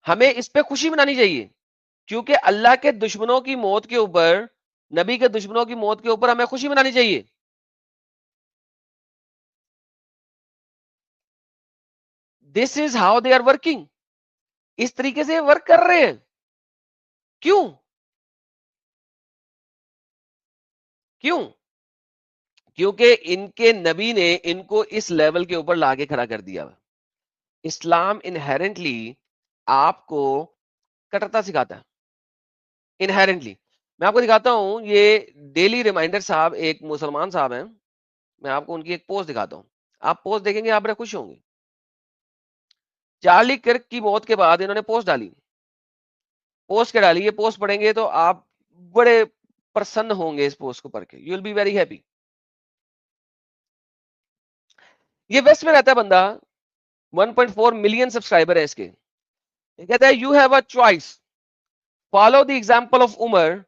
हमें इस पे खुशी मनानी चाहिए, क्योंकि अल्लाह के दुश्मनों की मौत के ऊपर, नबी के दुश्मनों की मौत के ऊपर हमें खुशी मनानी चाहिए। This is how they are working. इस तरीके से वर्क कर रहे हैं। क्यों? क्यों? क्योंकि इनके नबी ने इनको इस लेवल के ऊपर लाके खड़ा कर दिया। इस्लाम इनहेरेंटली आपको कट्टरता सिखाता है, इनहेरेंटली। मैं आपको दिखाता हूं, ये डेली रिमाइंडर साहब एक मुसलमान साहब हैं, मैं आपको उनकी एक पोस्ट दिखाता हूं। आप पोस्ट देखेंगे आप बड़े खुश होंगे। चार्ली किर्क की मौत के बाद इन्होंने पोस्ट डाली। पोस्ट क्या डाली? ये पोस्ट पढ़ेंगे तो आप बड़े प्रसन्न होंगे इस पोस्ट को पढ़ के। You will be very happy. ये वेस्ट में रहता है बंदा, 1.4 मिलियन सब्सक्राइबर है इसके। ये कहता है, you have a choice, follow the example of Umar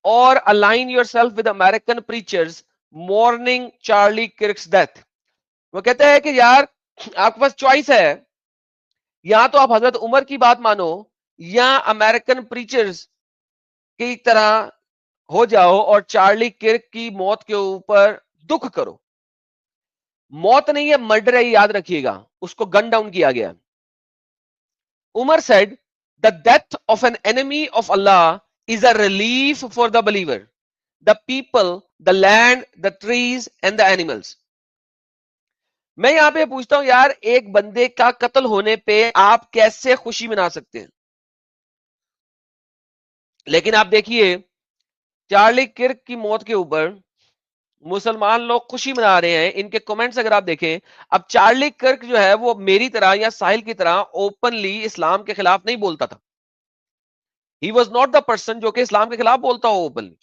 और align yourself with American preachers mourning Charlie Kirk's death. वो कहता है कि यार आपके पास चॉइस है, या तो आप हजरत उमर की बात मानो या अमेरिकन प्रीचर्स की तरह हो जाओ और चार्ली किर्क की मौत के ऊपर दुख करो। मौत नहीं है, मर्डर है, याद रखिएगा। उसको गन डाउन किया गया। Umar said, the death of an enemy of Allah is a relief for the believer, the people, the land, the trees and the animals. मैं यहां पे पूछता हूं यार, एक बंदे का कत्ल होने पे आप कैसे खुशी मना सकते हैं? लेकिन आप देखिए, चार्ली किर्क की मौत के ऊपर मुसलमान लोग खुशी मना रहे हैं। इनके कमेंट्स अगर आप देखें, अब चार्ली किर्क जो है वो मेरी तरह या साहिल की तरह ओपनली इस्लाम के खिलाफ नहीं बोलता था। He was not the person जो कि इस्लाम के खिलाफ बोलता हो ओपनली।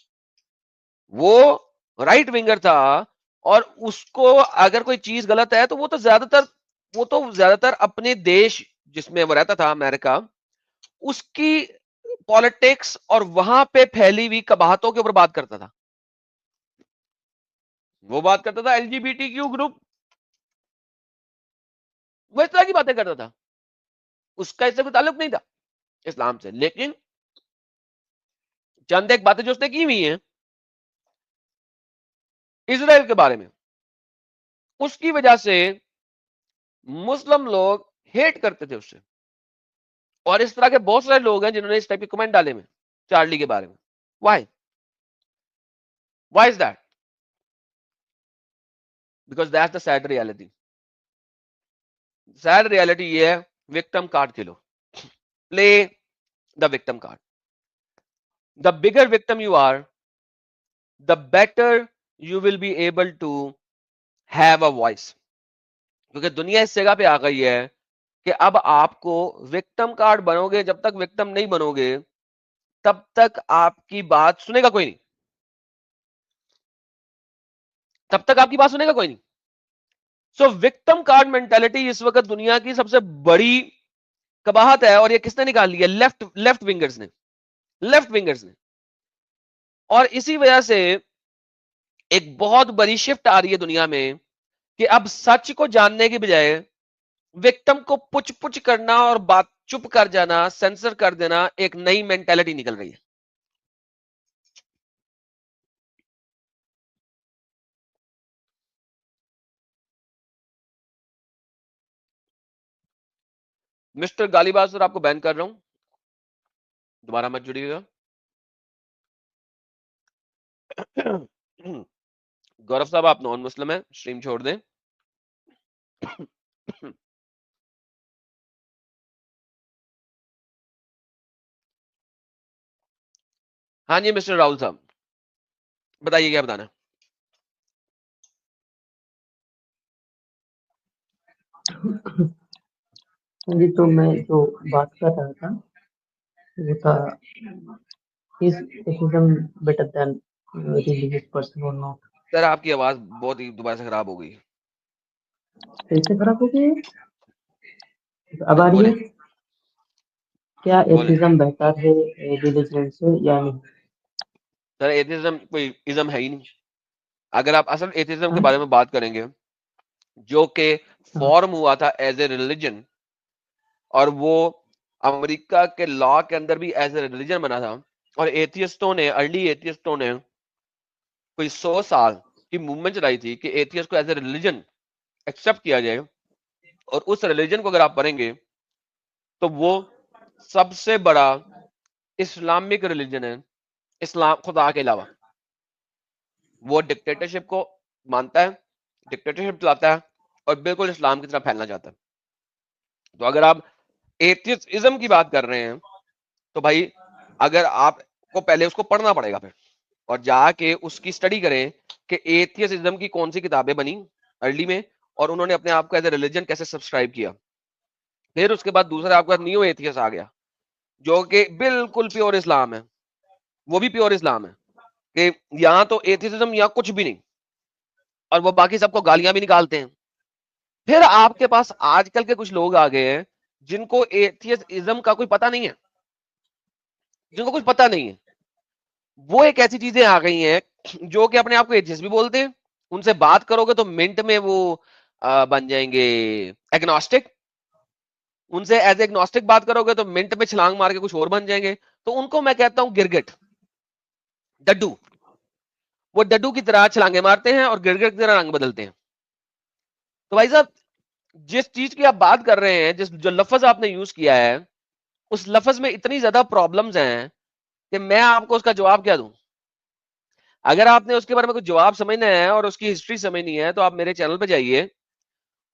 वो राइट विंगर था, और उसको अगर कोई चीज गलत है तो वो तो ज्यादातर अपने देश जिसमें वो रहता था, अमेरिका, उसकी पॉलिटिक्स और वहां पे फैली हुई कबाहतों के ऊपर बात करता था। वो बात करता था एलजीबीटी क्यू ग्रुप, वो इस तरह की बातें करता था। उसका इससे कोई ताल्लुक नहीं था इस्लाम से। लेकिन चंद एक बातें जो उसने की हुई हैं इसराइल के बारे में, उसकी वजह से मुस्लिम लोग हेट करते थे उससे। और इस तरह के बहुत सारे लोग हैं जिन्होंने इस टाइप के कमेंट डाले में चार्ली के बारे में। Why? Why is that? Because that's the sad reality. Sad reality ये है, विक्टिम कार्ड खेलो, play the victim card. The bigger victim you are, the better you will be able to have a voice. क्योंकि दुनिया इस जगह पे आ गई है कि अब आपको विक्टिम कार्ड बनोगे, जब तक विक्टिम नहीं बनोगे तब तक आपकी बात सुनेगा कोई नहीं। तब तक आपकी बात सुनेगा कोई नहीं। सो विक्टिम कार्ड मेंटेलिटी इस वक्त दुनिया की सबसे बड़ी कबाहत है, और ये किसने निकाल लिया? लेफ्ट लेफ्ट विंगर्स ने। लेफ्ट विंगर्स ने। और इसी वजह से एक बहुत बड़ी शिफ्ट आ रही है दुनिया में कि अब सच को जानने की बजाय विक्टिम को पुछ पुछ करना और बात चुप कर जाना, सेंसर कर देना, एक नई मेंटेलिटी निकल रही है। मिस्टर गालीबाज सर, आपको बैन कर रहा हूं, दोबारा मत जुड़िएगा। गौरव साहब, आप नॉन मुस्लिम हैं, स्ट्रीम छोड़ दें। हाँ जी मिस्टर राहुल साहब, बताइए क्या बताना। जी, तो मैं जो बात कर रहा था वो था, is atheism better than religious person और नॉट? सर आपकी आवाज बहुत ही दोबारा से खराब हो गई। फिर से खराब हो गई? अब आ रही बोले है? क्या बोले एथिज्म बेहतर है रिलीजन से या नहीं? सर, एथिज्म कोई इज्म है ही नहीं। अगर आप असल एथिज्म के हाँ बारे में बात करेंगे, जो कि हाँ फॉर्म हुआ था एज ए रिलीजन, और वो अमेरिका के लॉ के अंदर भी एज ए रिलीजन बना था, और एथियस्टों ने, अर्ली एथियस्टों ने कोई 100 साल की मूवमेंट चलाई थी कि एथियस्ट को एज ए रिलीजन एक्सेप्ट किया जाए, और उस रिलीजन को अगर आप पढ़ेंगे तो वो सबसे बड़ा इस्लामिक रिलीजन है, इस्लाम खुदा के अलावा। वो डिक्टेटरशिप को मानता है, डिक्टेटरशिप चलाता है, और बिल्कुल इस्लाम की तरफ फैलना चाहता है। तो अगर आप एथियस्म की बात कर रहे हैं तो भाई अगर आपको पहले उसको पढ़ना पड़ेगा फिर, और जाके उसकी स्टडी करें कि एथियस्म की कौन सी किताबें बनी अर्ली में, और उन्होंने अपने आप को एज ए रिलीजन कैसे सब्सक्राइब किया। फिर उसके बाद दूसरा आपका न्यू एथियस आ गया, जो कि बिल्कुल प्योर इस्लाम है, वो भी प्योर इस्लाम है कि यहाँ तो एथियसिज्म या कुछ भी नहीं, और वो बाकी सबको गालियां भी निकालते हैं। फिर आपके पास आजकल के कुछ लोग आ गए हैं जिनको एथियसिज्म का कोई पता नहीं है, जिनको कुछ पता नहीं है। वो एक ऐसी चीजें आ गई हैं जो कि अपने आप को एथियस्ट भी बोलते हैं, उनसे बात करोगे तो मिनट में वो बन जाएंगे एग्नोस्टिक, उनसे एज एग्नोस्टिक बात करोगे तो मिनट में छलांग मार के कुछ और बन जाएंगे। तो उनको मैं कहता हूं गिरगिट, डड्डू। वो डड्डू की तरह छलांगे मारते हैं और गिरगिट की तरह रंग बदलते हैं। तो भाई साहब, जिस चीज की आप बात कर रहे हैं, जिस जो लफ्ज आपने यूज किया है, उस लफ्ज में इतनी ज्यादा प्रॉब्लम्स हैं कि मैं आपको उसका जवाब क्या दूं। अगर आपने उसके बारे में कुछ जवाब समझना है और उसकी हिस्ट्री समझनी है तो आप मेरे चैनल पे जाइए,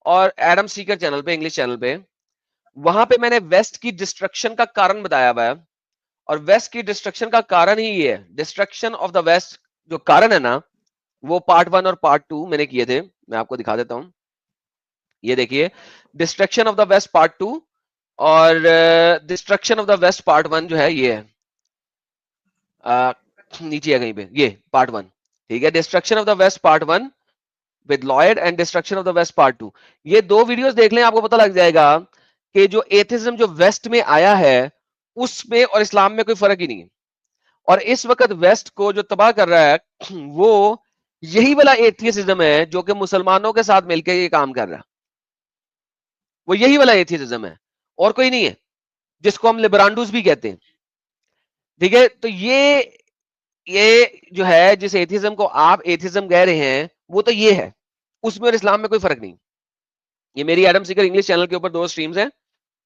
और एडम सीकर चैनल पे, इंग्लिश चैनल पे, वहां पे मैंने वेस्ट की डिस्ट्रक्शन का कारण बताया हुआ है। और वेस्ट की डिस्ट्रक्शन का कारण ही ये है, डिस्ट्रक्शन ऑफ द वेस्ट जो कारण है ना, वो पार्ट 1 और पार्ट 2 मैंने किए थे। मैं आपको दिखा देता हूं, ये देखिए, destruction of the west part 2 और destruction of the west part 1 जो है ये है, नीचे है कहीं पे, ये पार्ट 1, ठीक है। Destruction of the west part 1 with Lloyd and destruction of the west part 2, ये दो वीडियोस देख लें, आपको पता लग जाएगा कि जो एथिज्म जो वेस्ट में आया है उसमें और इस्लाम में कोई फर्क ही नहीं है। और इस वक्त वेस्ट को जो तबाह कर रहा है वो यही वाला एथियसिज्म है जो कि मुसलमानों के साथ मिलकर ये काम कर रहा है। वो यही वाला एथियसिज्म है और कोई नहीं है, जिसको हम लिबरांडूस भी कहते हैं, ठीक है। तो ये जो है, जिस एथिज्म को आप एथिज्म कह रहे हैं, वो तो ये है, उसमें और इस्लाम में कोई फर्क नहीं। ये मेरी एडम सीकर इंग्लिश चैनल के ऊपर 2 स्ट्रीम्स हैं,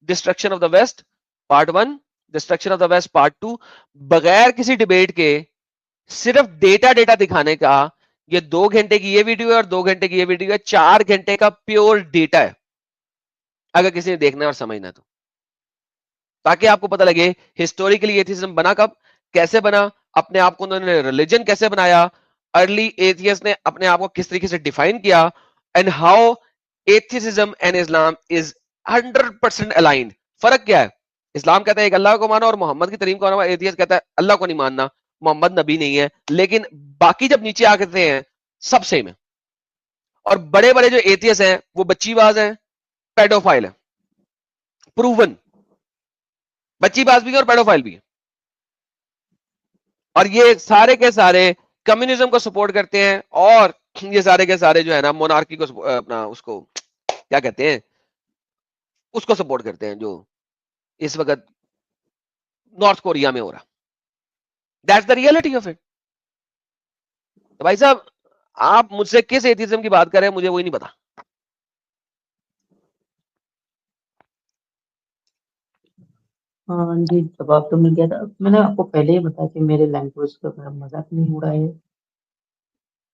destruction of the west part 1, destruction of the west part 2, बगैर किसी डिबेट के, सिर्फ डेटा डेटा दिखाने का। ये 2 घंटे की ये वीडियो है और 2 घंटे की ये वीडियो है, 4 घंटे का प्योर डेटा है, अगर किसी ने देखना है और समझना है तो, ताकि आपको पता लगे हिस्टोरिकली एथिज्म बना कब, कैसे बना, अपने आप को उन्होंने रिलीजन कैसे बनाया, अर्ली एथियस्ट ने अपने आप को किस तरीके से डिफाइन किया, and how atheism and Islam is 100% aligned. फर्क क्या है? इस्लाम कहता है एक अल्लाह को मानो और मोहम्मद की तारीफ करो, एथियस्ट कहता है अल्लाह को नहीं मानना, मोहम्मद नबी नहीं है। लेकिन बाकी जब नीचे आते हैं सब सेम है। और बड़े बड़े जो एथियस्ट हैं वो बच्चीबाज हैं, पेडोफाइल है, प्रूवन बच्चीबाज भी है और पेडोफाइल भी है। और ये सारे के सारे कम्युनिज्म को सपोर्ट करते हैं, और ये सारे के सारे जो है ना मोनार्की को अपना उसको क्या कहते हैं, उसको सपोर्ट करते हैं जो इस वक्त नॉर्थ कोरिया में हो रहा। That's the reality of it. तो भाई साहब, आप मुझसे किस एथिज्म की बात कर रहे हैं मुझे वही नहीं पता। हाँ जी, जवाब तो मिल गया था। मैंने आपको पहले ही बताया कि मेरे लैंग्वेज का मेरा मजाक नहीं हो रहा है।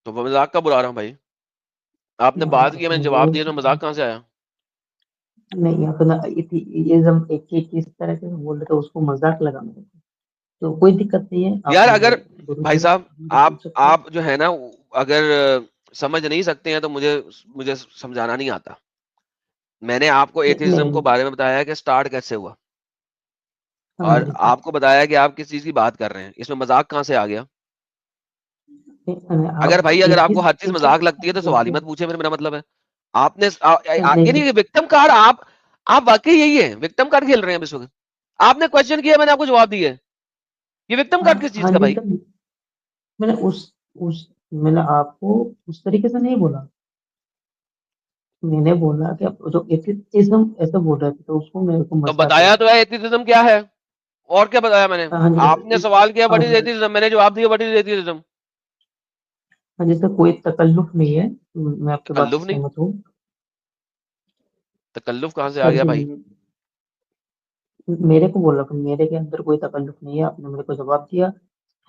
तो मैं मजाक का बुला रहा हूँ भाई, आपने बात की, मैंने जवाब दिया, तो मजाक कहां से आया? नहीं, अपना एथियज्म एक इस तरह से बोल रहे थे, उसको मजाक लगा मेरे को। तो कोई दिक्कत नहीं है, आप यार मुझे अगर, गुरु भाई जी साहब, पूछ सकते हैं। आप जो है ना, अगर समझ नहीं सकते हैं तो मुझे मुझे समझाना नहीं आता। मैंने आपको नहीं एथिज्म को नहीं, बारे में बताया कि स्टार्ट कैसे हुआ, समझ और गया। आपको बताया कि आप किस चीज की बात कर रहे हैं, इसमें मजाक कहां से आ गया? अगर आप भाई अगर आपको हर चीज एथियस्ट मजाक लगती है तो सवाल ही बोलते मत पूछे, फिर मेरा मतलब है आपने हैं। ये नहीं, विक्टिम कार्ड आप वाकई यही है, विक्टिम कार्ड खेल रहे हैं इस वक्त। आपने क्वेश्चन किया, मैंने आपको जवाब दिया है। ये विक्टिम हाँ कार्ड किस चीज हाँ का जी, भाई? तो मैंने उस मैंने आपको उस तरीके से नहीं बोला। मैंने बोला कि आप जो एथिज्म ऐसा बोल रहे थे तो उसको मेरे को तो मजाक बताया लगा। तो है एथिज्म क्या है, और क्या बताया मैंने? हाँ जी आपने सर। सवाल किया हाँ व्हाट जी इज सर। एथिज्म, मैंने जवाब दिया व्हाट इज एथिज्म। हाँ जी सर, कोई तकल्लुफ नहीं है, मैं आपकी बात तकल्लुफ से नहीं? सहमत हूँ। तकल्लुफ कहाँ से आ सर गया जी, भाई? मेरे को बोला कि मेरे के अंदर कोई तकल्लुफ नहीं है, आपने मेरे को जवाब दिया,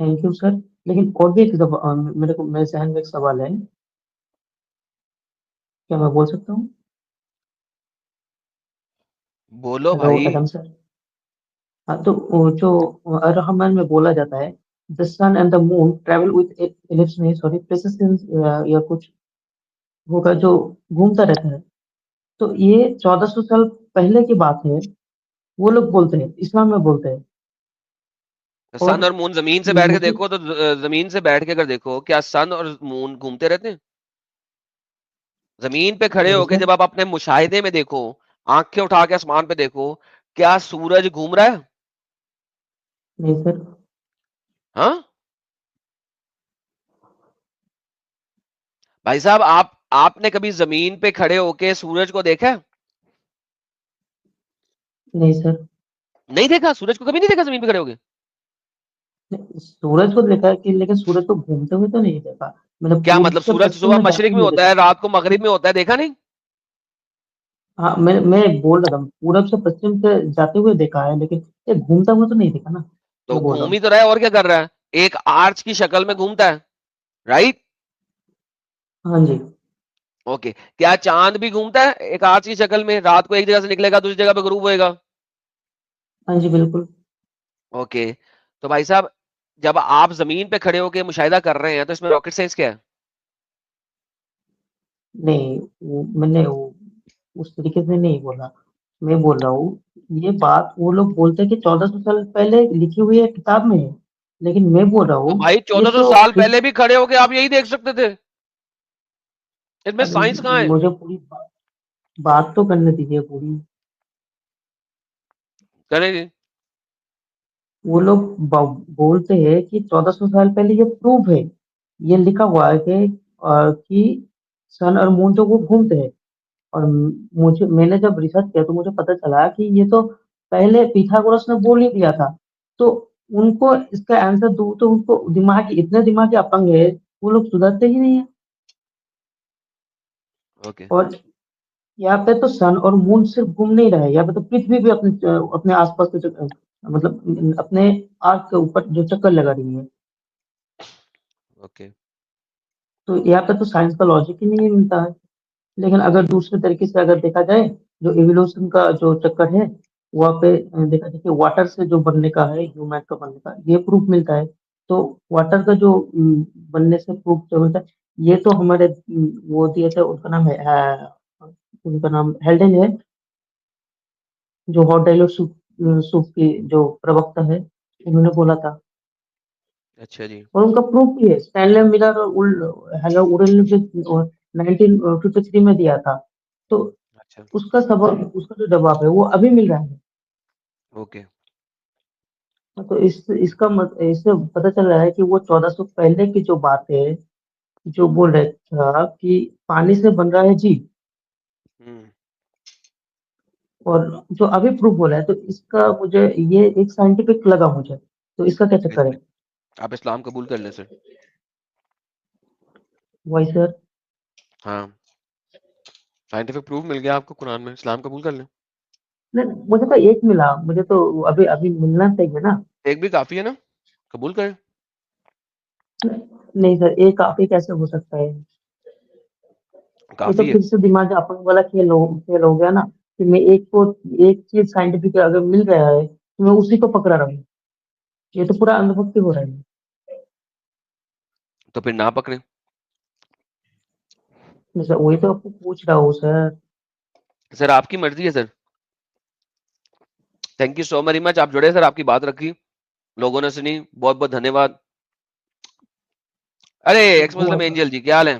थैंक यू सर। लेकिन और भी एक मेरे को मेरे जहन में एक सवाल है, क्या मैं बोल सकता हूँ? बोलो हेलो भाई। Adam sir. हाँ, तो वो जो रहमान में बोला जाता है, the sun and the moon travel with ellipse में, सॉरी प्रेसिडेंस या कुछ होगा जो घूमता रहता है। तो ये 1400 साल पहले की बात है, वो लोग बोलते हैं, इस्लाम में बोलते हैं। और सन और मून जमीन से बैठ के मुझे देखो तो जमीन से बैठ के अगर देखो, क्या सन और मून घूमते रहते हैं? जमीन पे खड़े नहीं होके सर। जब आप अपने मुशाहिदे में देखो, आंखें उठा के आसमान पे देखो, क्या सूरज घूम रहा है? नहीं सर। हाँ भाई साहब, आपने कभी जमीन पे खड़े होके सूरज को देखा है? नहीं सर। नहीं देखा, सूरज को कभी नहीं देखा जमीन पे खड़े होके? सूरज को देखा है कि, लेकिन सूरज को घूमते हुए तो नहीं देखा। मैंने क्या पूर्व मतलब, से सूरज पश्चिम सुबह में जाते मशरिक में हुए होता है, देखा। रात को मगरिब में होता है, देखा नहीं? हाँ, मैं बोल रहा था, पूरब से पश्चिम से जाते हुए देखा है, लेकिन ये घूमता हुआ तो नहीं देखा ना, तो ये बोल रहा घूम ही हूँ। तो रहा है, और क्या कर रहा है? एक आर्च की शक्ल में घूमता है, राइट? हाँ जी। ओके, क्या चांद भी घूमता है एक आर्च की शक्ल में? रात को एक जगह से निकलेगा, दूसरी जगह पे ग्रुप होएगा। हाँ जी बिल्कुल। ओके, तो भाई साहब, जब आप जमीन पे खड़े होकर मुशाहिदा कर रहे हैं तो इसमें रॉकेट साइंस क्या है? नहीं, मैंने उस तरीके से नहीं बोला। मैं बोल रहा हूँ, ये बात वो लोग बोलते हैं कि 1400 साल पहले लिखी हुई है, किताब में है, लेकिन मैं बोल रहा तो हूँ भाई ये 1400 तो साल पहले भी खड़े होके आप यही देख सकते थे, इसमें अरे, साइंस कहाँ है? मुझे पूरी बात तो करने दीजिए पूरी। करेंगे। वो लोग बोलते हैं कि 1400 साल पहले ये प्रूफ है, ये लिखा हुआ है कि सन और मून जो वो घूमते हैं। और मैंने जब रिसर्च किया तो मुझे पता चला कि ये तो पहले पिथागोरस ने बोल ही दिया था। तो उनको इसका आंसर दो तो उनको इतने दिमागी अपंग है, वो लोग सुधरते ही नहीं है। ओके। और यहाँ पे तो सन और मून सिर्फ घूम नहीं रहे, यहाँ पे तो पृथ्वी भी अपने अपने आसपास के मतलब अपने आर्क के ऊपर जो चक्कर लगा रही है। ओके। तो यहाँ पे तो साइंस का लॉजिक ही नहीं मिलता है। लेकिन अगर दूसरे तरीके से अगर देखा जाए, जो इवोल्यूशन का जो चक्कर है, वहाँ पे देखा जाए कि वाटर से जो बनने का है, ह्यूमन का बनने का ये प्रूफ मिलता है। तो वाटर का जो बनने से प्रूफ जो मिलता है, ये तो हमारे वो दिए थे, उनका नाम है उनका नाम हेल्डन है, जो हॉट डाइल्यूट सूप सूप की जो प्रवक्ता है, उन्होंने बोला था। अच्छा जी। और उनका प्रूफ भी है, स्टैनले मिलर और हेलो उडल ने जो 1953 में दिया था। तो अच्छा। उसका जो जवाब है वो अभी मिल रहा है। ओके। तो इससे पता चल रहा है कि वो 1400 पहले की जो बात है, जो बोल रहे था कि पानी से बन रहा है जीव, हम्म। और जो अभी प्रूफ बोला है, तो इसका मुझे ये एक साइंटिफिक लगा मुझे, तो इसका क्या चक्कर है? आप इस्लाम कबूल कर लें सर। वही सर। हाँ, साइंटिफिक प्रूफ मिल गया आपको कुरान में, इस्लाम कबूल कर लें। नहीं, मुझे तो एक मिला, मुझे तो अभी अभी मिलना चाहिए ना। एक भी काफी है ना, कबूल करें। नहीं सर, एक काफी कैसे हो सकता है? ये तो काफी है। फिर से दिमाग अपन वाला खेल हो गया ना, कि मैं एक चीज साइंटिफिक अगर मिल रहा है तो मैं उसी को पकड़ा रहा हूँ। ये तो पूरा अंधभक्ति हो रहा है। तो फिर ना पकड़े। सर वही तो आपको पूछ रहा हूँ सर। सर आपकी मर्जी है sir. Thank you so very much, आप जुड़े सर, आपकी बात रखी, लोगों ने सुनी, बहुत बहुत धन्यवाद। अरे एक्स वो मुस्लिम एंजल जी, क्या हाल है?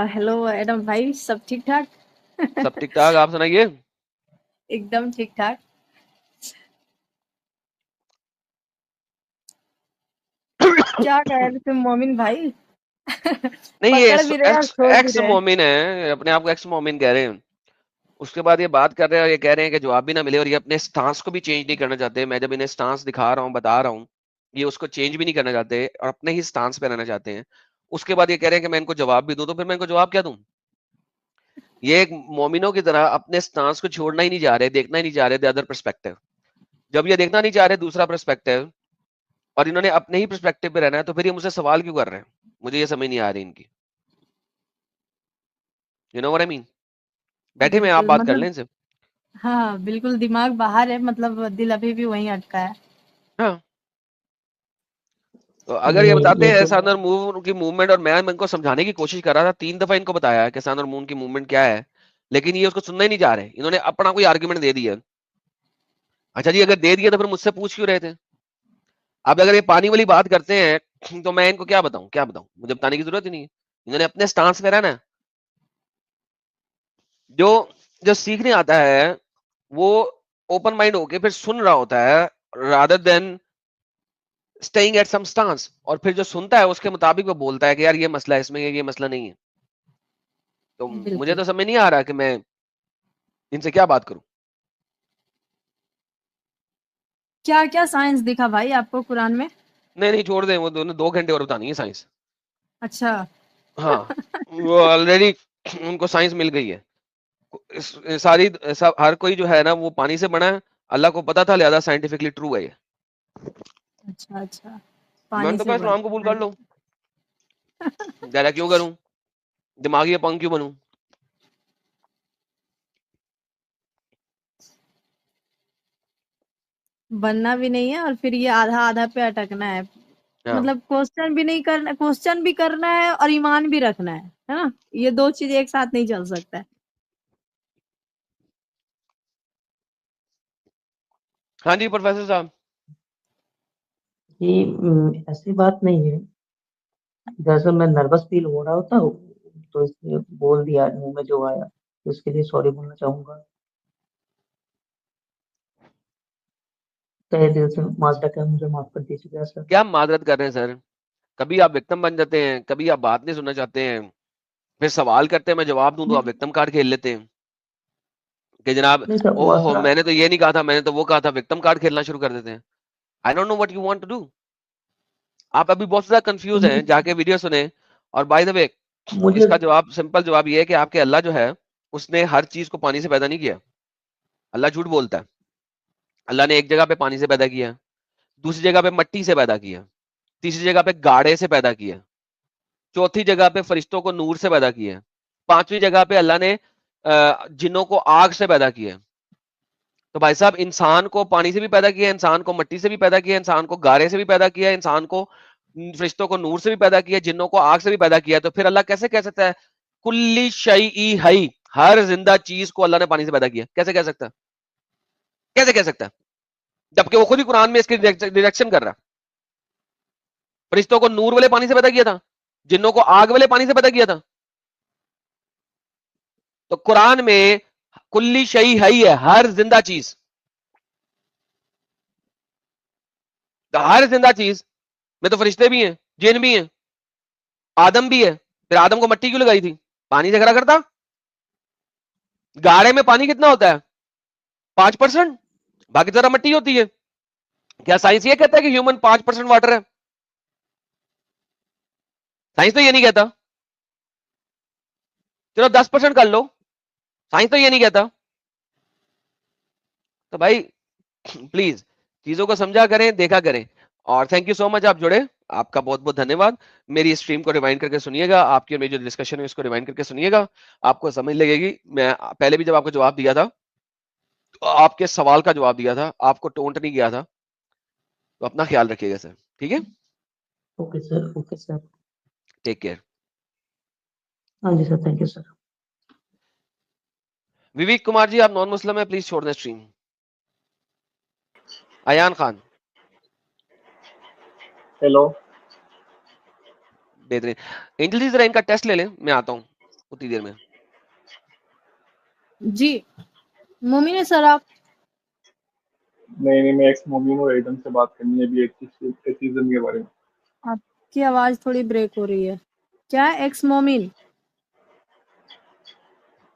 हेलो एडम भाई, सब ठीक ठाक? सब ठीक ठाक, आप सुनाइए। एकदम ठीक ठाक। क्या कह रहे थे मोमिन भाई? नहीं, ये पकड़ भी रहे हैं और छोड़ भी एक्स रहे हैं। मोमिन है, अपने आप को एक्स मोमिन कह रहे हैं। उसके बाद ये बात कर रहे हैं और ये कह रहे हैं कि जवाब भी ना मिले, और ये अपने स्टांस को भी चेंज नहीं करना चाहते। मैं जब इन्हें स्टांस दिखा रहा हूँ, बता रहा हूँ, ये उसको चेंज भी नहीं करना चाहते और अपने ही स्टांस पे रहना चाहते हैं। उसके बाद ये कह रहे हैं कि मैं इनको जवाब भी दूं, तो फिर मैं इनको जवाब क्या दूं? ये एक मोमिनों की तरह अपने स्टांस को छोड़ना ही नहीं जा रहे, देखना ही नहीं जा रहे द अदर पर्सपेक्टिव। जब ये देखना नहीं चाह रहे दूसरा पर्सपेक्टिव, और इन्होंने अपने ही पर्सपेक्टिव पे रहना है, तो फिर ये मुझसे सवाल क्यों कर रहे हैं? मुझे ये समझ नहीं आ रही इनकी। You know what I mean? बैठे में आप बिल्कुल, बात कर मतलब लें इनसे। हाँ, बिल्कुल दिमाग बाहर है, मतलब दिल अभी भी वहीं अटका है। हाँ, तो अगर ये नहीं बताते ये हैं तो सन और मून की मूवमेंट, और मैं इनको समझाने की कोशिश कर रहा था, 3 दफा इनको बताया है कि सन और मून की मूवमेंट क्या है, लेकिन ये उसको सुनना ही नहीं जा रहे। इन्होंने अपना कोई आर्गुमेंट दे दिया। अच्छा जी, अगर दे दिया तो फिर मुझसे पूछ क्यों रहे थे? अब अगर ये पानी वाली बात करते हैं तो मैं इनको क्या बताऊं? मुझे बताने की जरूरत ही नहीं है। इन्होंने अपने स्टांस पे रहना है। जो जो सीखने आता है वो ओपन माइंड होके फिर सुन रहा होता है, rather than staying at some stance. और फिर जो सुनता है उसके मुताबिक वो बोलता है कि यार ये मसला है इसमें, ये मसला नहीं है। तो मुझे बिल्कुल। तो समझ नहीं आ रहा कि मैं इनसे क्या बात करूं। क्या-क्या साइंस दिखा भाई आपको कुरान में? नहीं, छोड़ दें, वो दोनों 2 घंटे और बतानी है साइंस। अच्छा। हाँ, वो ऑलरेडी उनको साइंस मिल गई है। सारी सब हर कोई जो है ना वो पानी से बना है। अल्लाह को पता था, लिहाजा साइंटिफिकली ट्रू है ये। अच्छा, अच्छा। मैंने पानी तो से कहा बना इस्लाम कबूल है। कर लो। दादा क्यों करूं? दिमागी अपंग क्यों बनूं? बनना भी नहीं है और फिर ये आधा-आधा पे अटकना है। हाँ, मतलब क्वेश्चन भी नहीं करना, क्वेश्चन भी करना है और ईमान भी रखना है ना? ये 2 चीज़ एक साथ नहीं चल सकता है। हाँ जी प्रोफेसर साहब। ये ऐसी बात नहीं है। दरअसल मैं नर्वस फील हो रहा था, तो इसलिए बोल दिया मुंह में जो आया, तो इसके लिए सॉरी बोलना चाहूंगा। तहे दिल से माजरा का मुझे माफ कर दीजिएगा सर। क्या माजरत कर रहे हैं सर? कभी आप विक्टिम बन जाते हैं, कभी आप बात नहीं सुनना चाहते हैं, फिर सवाल करते हैं मैं जवाब दूं तो आप नहीं, विक्टिम कार्ड खेल लेते हैं कि जनाब नहीं सर, वो ओहो ऐसा मैंने तो ये नहीं कहा था, मैंने तो वो कहा था। विक्टिम कार्ड खेलना शुरू कर देते हैं। I don't know what you want to do. आप अभी बहुत ज्यादा कंफ्यूज हैं, जाके वीडियो सुने। और बाय द वे, मुझे इसका जवाब, सिंपल जवाब ये है कि आपके अल्लाह जो है उसने हर चीज को पानी से पैदा नहीं किया। अल्लाह झूठ बोलता है। अल्लाह ने एक जगह पे पानी से पैदा किया, दूसरी जगह पे मट्टी से पैदा किया, तीसरी जगह पे गाड़े से पैदा किया, चौथी जगह पे फरिश्तों को नूर से पैदा किया, पांचवी जगह पे अल्लाह ने जिन्नों को आग से पैदा किया। तो भाई साहब, इंसान को पानी से भी पैदा किया, इंसान को मट्टी से भी पैदा किया, इंसान को गारे से भी पैदा किया, इंसान को फरिश्तों को नूर से भी पैदा किया, जिन्नों को आग से भी पैदा किया। तो फिर अल्लाह कैसे कह सकता है कुल्ली शई हई, हर जिंदा चीज को अल्लाह ने पानी से पैदा किया? कैसे कह सकता है? कैसे कह सकता है? जबकि वो खुद ही कुरान में इसकी डिरेक्शन कर रहा है। फरिश्तों को नूर वाले पानी से पैदा किया था, जिन्नों को आग वाले पानी से पैदा किया था। तो कुरान में कुल्ली शई हई है, हर जिंदा चीज। तो हर जिंदा चीज में तो फरिश्ते भी हैं, जिन भी हैं, आदम भी है। फिर आदम को मट्टी क्यों लगाई थी? पानी से खड़ा करता। गाढ़े में पानी कितना होता है? 5%। बाकी सारा मट्टी होती है। क्या साइंस ये कहता है कि ह्यूमन 5% वाटर है? साइंस तो ये नहीं कहता। चलो 10% कर लो, साइंस तो ये नहीं कहता। तो भाई प्लीज चीजों को समझा करें, देखा करें। और थैंक यू सो मच, आप जुड़े, आपका बहुत बहुत धन्यवाद। मेरी स्ट्रीम को रिवाइंड करके सुनिएगा, आपकी और मेरी जो डिस्कशन है उसको रिवाइंड करके सुनिएगा, आपको समझ लगेगी। मैं पहले भी जब आपको जवाब दिया था, तो आपके सवाल का जवाब दिया था, आपको टोंट नहीं किया था। तो अपना ख्याल रखिएगा सर, ठीक है? Okay sir, okay sir. Take care. हाँ जी sir, thank you sir. Vivek Kumar ji, आप नॉन मुस्लिम है, प्लीज छोड़ दें स्ट्रीम। अयान खान, हेलो। बेहतरीन। एंजल जी, जरा इनका टेस्ट ले लें, मैं आता हूँ उतनी देर में। जी, मोमिन है सर आप? नहीं, मैं एक्स मोमिन हूँ, एकदम से बात करनी है अभी एथिज्म के बारे में। आपकी आवाज़ थोड़ी ब्रेक हो रही है। क्या एक्स मोमिन?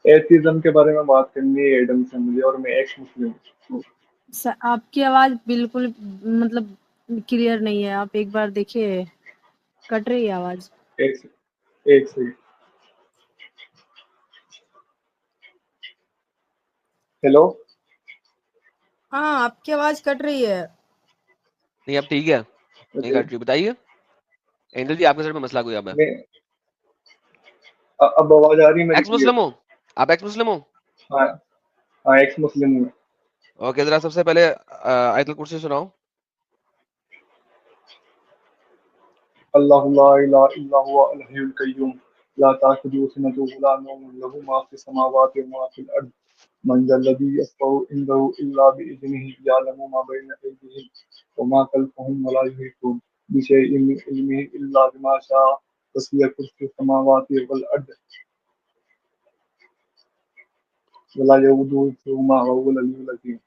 एथिज्म के बारे में बात करनी है एडम से मुझे, और मैं एक्स मुस्लिम हूँ। आपकी आवाज बिल्कुल मतलब क्लियर नहीं है, आप एक बार देखिए, कट रही है आवाज। एक से हेलो, हाँ, आपकी आवाज कट रही है। नहीं अब ठीक है, नहीं कट रही, बताइए एंजल जी आपके साइड में मसला कोई अब है? मैं अब आवाज आ रही है मेरी एक्स क्लियर? मुस्लिम हो आप? एक्स मुस्लिम हो? हाँ हाँ, एक्स मुस्लिम हूँ। ओके, जरा सबसे पहले आयतुल कुर्सी सुनाओ। अल्लाहु ला इलाहा इल्ला हुवा अल हय्युल कय्यूम ला ताखुजुहु सिनतुन वला नौम लहु मा फिस समावाति व मा फिल अर्द मन ज़ल्लज़ी यशफ़उ इंदहु इल्ला बिइज़निहि यअलमु मा बैना अयदीहिम व मा खल्फ़हुम वला युहीतून बिशैइन मिन इल्मिहि इल्ला बिमा शाअ वसिअ कुर्सियुहु समावाति वल अर्द वला यऊदुहु हिफ्ज़ुहुमा व हुवल अलिय्युल अज़ीम।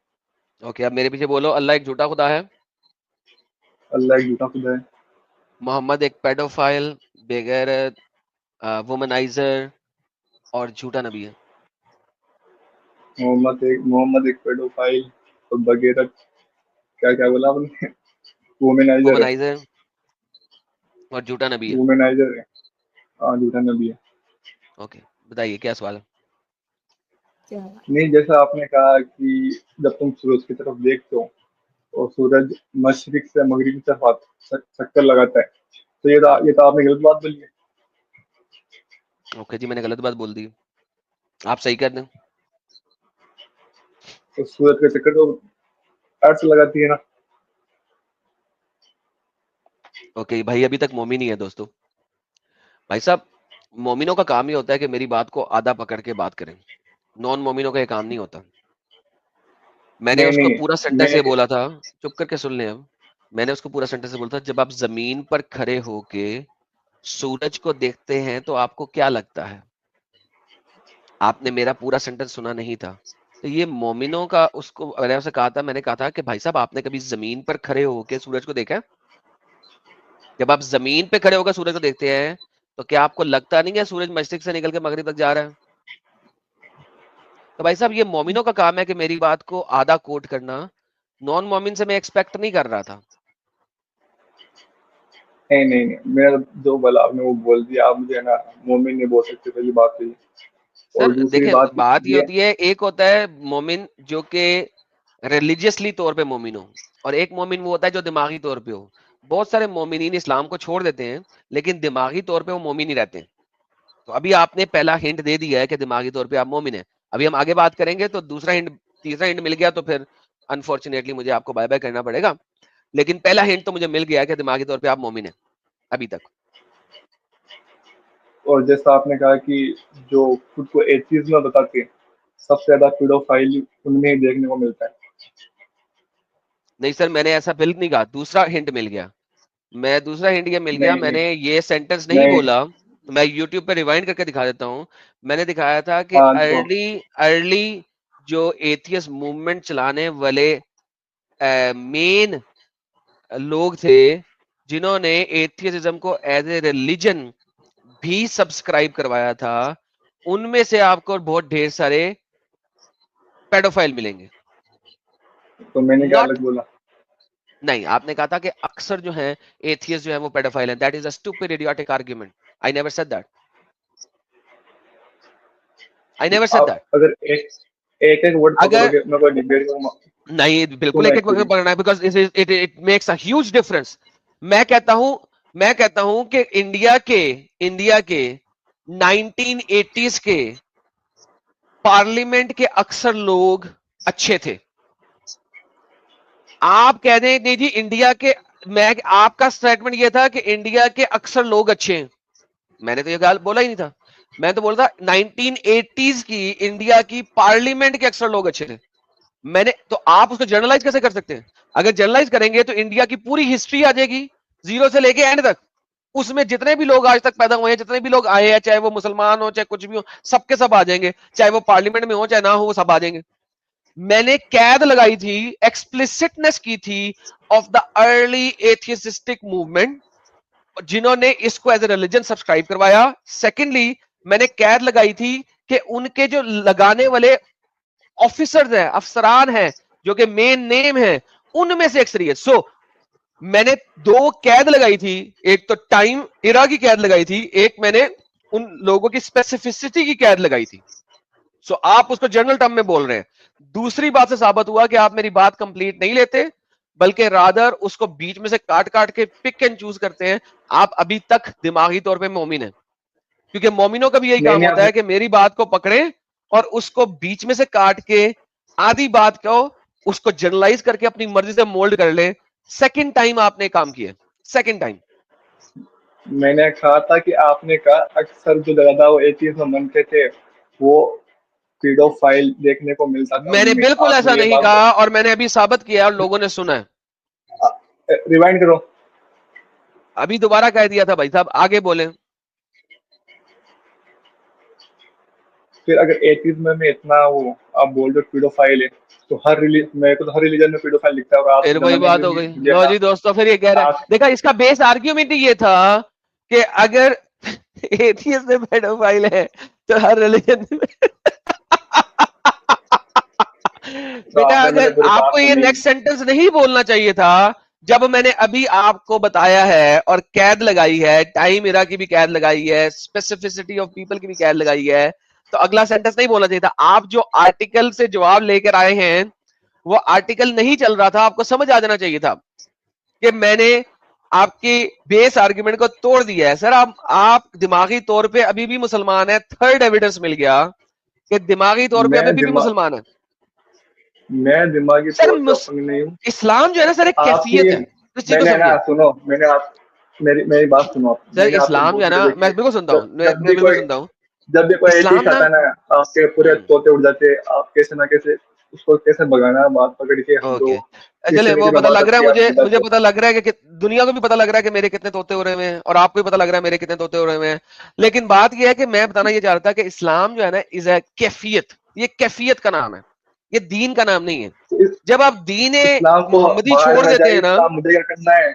ओके, अब मेरे पीछे बोलो, अल्लाह एक झूठा खुदा है, अल्लाह एक झूठा खुदा है, मोहम्मद एक पेडोफाइल, बेगैरत, वुमनाइजर और झूठा नबी है। मोहम्मद एक पेडोफाइल और बगैरत, क्या क्या बोला आपने? वुमेनाइजर है, वुमनाइजर और झूठा नबी है। वुमेनाइजर है, हाँ झूठा नबी है। ओके, बताइए क्या सवाल है? क्या? नहीं, जैसा आपने कहा कि जब तुम सूरज की तरफ देखते हो और सूरज मशरिक से मगरिब की तरफ चक्कर लगाता है, तो ये तो आपने गलत बात बोली है। ओके जी, मैंने गलत बात बोल दी, आप सही कर दें। तो सूरज का चक्कर तो अर्थ लगाती है ना। ओके भाई, अभी तक मोमिन ही है दोस्तों। भाई साहब, मोमिनों का काम ही होता है कि मेरी बात को आधा पकड़ के बात करें, नॉन मोमिनों का ये काम नहीं होता। मैंने नहीं उसको नहीं, पूरा सेंटेंस मैं ये बोला था, चुप करके सुन लें अब। मैंने उसको पूरा सेंटेंस ये बोला था, जब आप जमीन पर खड़े होके सूरज को देखते हैं तो आपको क्या लगता है? आपने मेरा पूरा सेंटेंस सुना नहीं था। तो ये मोमिनों का, उसको मैंने उसे कहा था, मैंने कहा था कि भाई साहब आपने कभी जमीन पर खड़े होके सूरज को देखा है? जब आप जमीन पे खड़े होकर सूरज को देखते हैं तो क्या आपको लगता नहीं है सूरज मशरिक से निकल के मगरिब तक जा रहा है? तो भाई साहब ये मोमिनों का काम है कि मेरी बात को आधा कोट करना। नॉन मोमिन से मैं एक्सपेक्ट नहीं कर रहा था। नहीं नहीं नहीं, मेरा जो बोला आपने वो बोल दिया। आप मुझे ना मोमिन नहीं बोल सकते, पहली बात तो ये। और सर दूसरी देखें, बात बात ये ये, होती है, एक होता है मोमिन जो कि रिलीजियसली तौर पे मोमिन हो, और एक मोमिन वो होता है जो दिमागी तौर पे हो। बहुत सारे मोमिनीन इस्लाम को छोड़ देते हैं लेकिन दिमागी तौर पे वो मोमिन ही रहते हैं। तो अभी आपने पहला हिंट दे दिया है कि दिमागी तौर पे आप मोमिन है। अभी हम आगे बात करेंगे तो दूसरा हिंट, तीसरा हिंट मिल गया तो फिर अनफॉर्चुनेटली मुझे आपको बाय बाय करना पड़ेगा। लेकिन पहला हिंट तो मुझे मिल गया है कि दिमागी तौर पे आप मोमिन है अभी तक। और जैसा आपने कहा कि जो खुद को एथीज में बताते हैं, सबसे ज्यादा पीडोफाइल उनमें ही देखने को मिलता है। नहीं सर, मैंने ऐसा बिल्कुल नहीं कहा। दूसरा हिंट मिल गया, मैं दूसरा हिंट ये मिल गया, नहीं नहीं मैंने ये सेंटेंस नहीं नहीं, बोला। तो मैं यूट्यूब पे रिवाइंड करके दिखा देता हूँ। मैंने दिखाया था कि हाँ तो अर्ली अर्ली जो एथियस मूवमेंट चलाने वाले मेन लोग थे जिन्होंने एथियसिज्म को एज ए रिलीजन भी सब्सक्राइब करवाया था, उनमें से आपको बहुत ढेर सारे पेडोफाइल मिलेंगे। तो मैंने क्या नॉट, अलग बोला? नहीं आपने कहा था कि अक्सर जो है एथियस जो है वो पेडोफाइल है। That is a stupid idiotic argument. I never said that, I never said आप दैट। अगर एक एक एक वर्ड अगर पकड़ोगे, मैं कोई डिबेट को नहीं, बिल्कुल सुनो एक एक एक्चुअली। पकड़ना है, because it it makes a huge difference. मैं कहता हूं कि इंडिया के 1980s के पार्लियामेंट के अक्सर लोग अच्छे थे। आप कह दें नहीं जी इंडिया के, मैं आपका स्टेटमेंट यह था कि इंडिया के अक्सर लोग अच्छे हैं। मैंने तो ये गाल बोला ही नहीं था। मैं तो बोल था 1980s की इंडिया की पार्लियामेंट के अक्सर लोग अच्छे थे। मैंने तो, आप उसको जर्नलाइज कैसे कर सकते हैं? अगर जर्नलाइज करेंगे तो इंडिया की पूरी हिस्ट्री आ जाएगी, जीरो से लेके एंड तक। उसमें जितने भी लोग आज तक पैदा हुए हैं, जितने भी लोग आए हैं, चाहे वो मुसलमान हो चाहे कुछ भी हो, सबके सब आ जाएंगे। चाहे वो पार्लियामेंट में हो चाहे ना हो, वो सब आ जाएंगे। मैंने कैद लगाई थी, एक्सप्लिसिटनेस की थी ऑफ द अर्ली एथियसिस्टिक मूवमेंट, जिन्होंने इसको एज ए रिलीजन सब्सक्राइब करवाया। सेकेंडली मैंने कैद लगाई थी कि उनके जो लगाने वाले ऑफिसर्स हैं, अफसरान हैं, जो कि मेन नेम है, उनमें से अक्सरियत। सो मैंने 2 कैद लगाई थी, एक तो टाइम इरा की कैद लगाई थी, एक मैंने उन लोगों की स्पेसिफिसिटी की कैद लगाई थी। सो आप उसको जनरल टर्म में बोल रहे हैं। दूसरी बात से साबित हुआ कि आप मेरी बात कंप्लीट नहीं लेते, बल्कि रादर उसको बीच में से काट काट के पिक एंड चूज करते हैं। आप अभी तक दिमागी तौर पे मोमिन हैं, क्योंकि मोमिनों का भी यही काम होता है कि मेरी बात को पकड़े और उसको बीच में से काट के आधी बात को उसको जनरलाइज करके अपनी मर्जी से मोल्ड कर ले। सेकंड टाइम आपने काम किया, सेकंड टाइम। मैंने कहा था कि आपने कहा अक्सर जो ज्यादा वो एथीज में बनते थे वो पीडोफाइल देखने को मिलता था। मैंने बिल्कुल ऐसा नहीं कहा, और मैंने अभी साबित किया और लोगों ने सुना है। रिवाइंड करो। अभी दोबारा कह दिया था भाई साहब, आगे बोले। फिर अगर एथीज्म में इतना वो आप बोल रहे हो पीडोफाइल है, तो मेरे को तो हर रिलीजन में पीडोफाइल लिखता है। और आप फिर वही बात हो गई। लो जी दोस्तों, फिर ये कह रहे हैं, देखा इसका बेस आर्ग्यूमेंट ये था कि अगर एथियस्ट में पेडोफाइल है तो हर रिलीजन में बेटा अगर आपको ये नेक्स्ट सेंटेंस नहीं बोलना चाहिए था जब मैंने अभी आपको बताया है और कैद लगाई है, टाइम इरा की भी कैद लगाई है, स्पेसिफिसिटी ऑफ पीपल की भी कैद लगाई है, तो अगला सेंटेंस नहीं बोलना चाहिए था। आप जो आर्टिकल से जवाब लेकर आए हैं वो आर्टिकल नहीं चल रहा था, आपको समझ आ जाना चाहिए था कि मैंने आपकी बेस आर्ग्यूमेंट को तोड़ दिया है। सर आप दिमागी तौर पे अभी भी मुसलमान है, थर्ड एविडेंस मिल गया कि दिमागी तौर पे अभी भी मुसलमान है। मैं दिमागी तौर पे नहीं हूँ। इस्लाम जो है ना सर एक कैफियत है, इस चीज को समझिए। सुनो, मैंने आप मेरी बात सुनो आप। सर इस्लाम जो है ना, मैं बिल्कुल सुनता हूँ, मैं बिल्कुल सुनता हूँ। जब भी कोई एथिस्ट आता है ना, आपके पूरे तोते उड़ जाते, आप कैसे ना कैसे उसको कैसे भगाना है बात पकड़ के। हम चले वो पता लग रहा है मुझे पता लग रहा है कि दुनिया को भी पता लग रहा है कि मेरे कितने तोते हो रहे हैं और आपको भी पता लग रहा है मेरे कितने तोते हो रहे हैं। लेकिन बात यह है कि मैं बताना ये चाह रहा था कि इस्लाम जो है ना इज ए कैफियत, ये कैफियत का नाम है, ये दीन का नाम नहीं है। जब आप दीन मोहम्मदी छोड़ देते हैं ना, मुझे क्या करना है,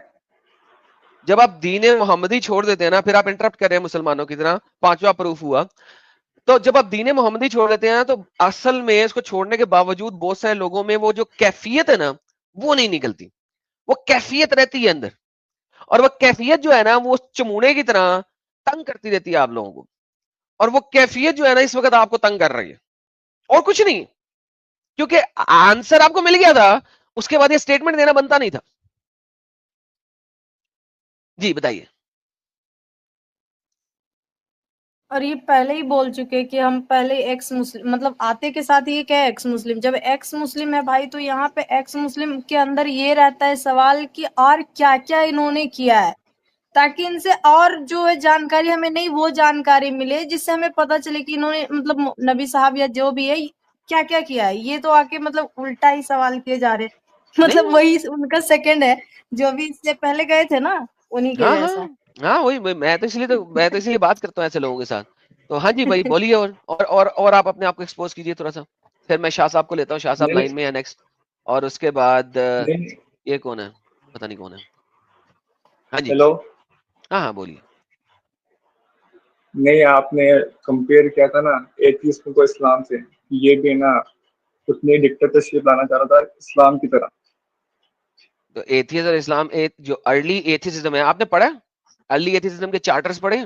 जब आप दीन मोहम्मदी छोड़ देते हैं ना, फिर आप इंटरप्ट कर रहे हैं मुसलमानों की तरह, 5वां प्रूफ हुआ। तो जब आप दीन मोहम्मदी छोड़ देते हैं तो असल में इसको छोड़ने के बावजूद बहुत सारे लोगों में वो जो कैफियत है ना वो नहीं निकलती, वो कैफियत रहती है अंदर, और वो कैफियत जो है ना वो चमूने की तरह तंग करती रहती है आप लोगों को, और वो कैफियत जो है ना इस वक्त आपको तंग कर रही है और कुछ नहीं, क्योंकि आंसर आपको मिल गया था, उसके बाद ये स्टेटमेंट देना बनता नहीं था। जी बताइए। और ये पहले ही बोल चुके कि हम पहले एक्स मुस्लिम, मतलब आते के साथ ये क्या है एक्स मुस्लिम। जब एक्स मुस्लिम है भाई तो यहाँ पे एक्स मुस्लिम के अंदर ये रहता है सवाल कि और क्या क्या इन्होंने किया है, ताकि इनसे और जो है जानकारी हमें नहीं वो जानकारी मिले जिससे हमें पता चले कि इन्होंने मतलब नबी साहब या जो भी है क्या क्या किया है। ये तो आके मतलब उल्टा ही सवाल किए जा रहे, मतलब वही उनका सेकंड है जो अभी इससे पहले गए थे ना उन्हीं के जैसा। हाँ वही मैं तो इसलिए बात करता हूँ ऐसे लोगों के साथ। तो हाँ जी भाई बोलिए, और आप अपने आप को एक्सपोज कीजिए थोड़ा सा, फिर मैं शाह साहब को लेता हूँ। शाह साहब लाइन में है नेक्स्ट, और उसके बाद ये कौन है, पता नहीं कौन है। हाँ जी हेलो। हाँ बोलिए। नहीं, आपने कंपेयर किया था ना एथियज्म को इस्लाम से, ये भी ना उतनी डिक्टेटरशिप लाना चाह रहा था इस्लाम की तरह। तो एथियज्म और इस्लाम, जो अर्ली एथियज्म है, आपने पढ़ा अर्ली एथियज्म के चार्टर्स पढ़े?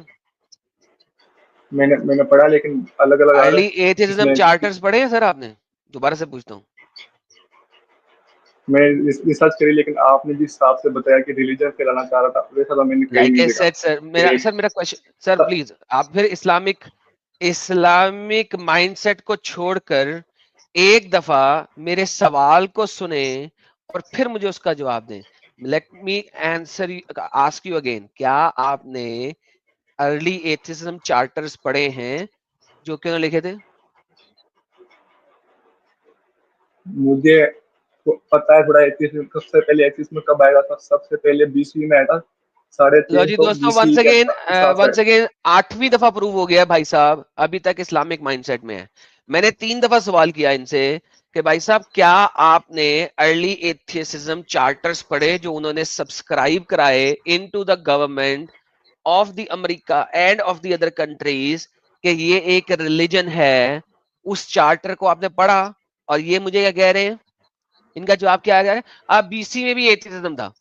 मैंने पढ़ा, लेकिन अलग अलग अर्ली एथियज्म चार्टर्स पढ़े हैं सर आपने? दोबारा से पूछता हूँ। मैंने रिसर्च करी, लेकिन आपने जिस हिसाब से बताया कि रिलीजन फैलाना चाह रहा था वैसा तो मैंने कहीं नहीं देखा। सर मेरा क्वेश्चन, सर प्लीज आप फिर इस्लामिक माइंडसेट को छोड़कर एक दफा मेरे सवाल को सुने और फिर मुझे उसका जवाब दें। Let me ask you again, क्या आपने अर्ली एथियज्म चार्टर्स पढ़े हैं जो क्यों लिखे थे? मुझे पता है थोड़ा एथियज्म, सबसे पहले एथियज्म कब आएगा था? सबसे पहले 20वीं में आया था, 350 दोस्तों वंस अगेन 8वीं दफा प्रूव हो गया भाई साहब, अभी तक इस्लामिक माइंडसेट में है। मैंने 3 दफा सवाल किया इनसे कि भाई साहब क्या आपने अर्ली एथियसिज्म चार्टर्स पढ़े जो उन्होंने सब्सक्राइब कराए into the government of the America end of the other countries कि ये एक रिलीजन है, उस चार्टर को आपने पढ़ा और ये मुझे क्या कह रहे हैं? इनका जवाब क्या आ गया है? अब बीसी में भी एथिज्म था।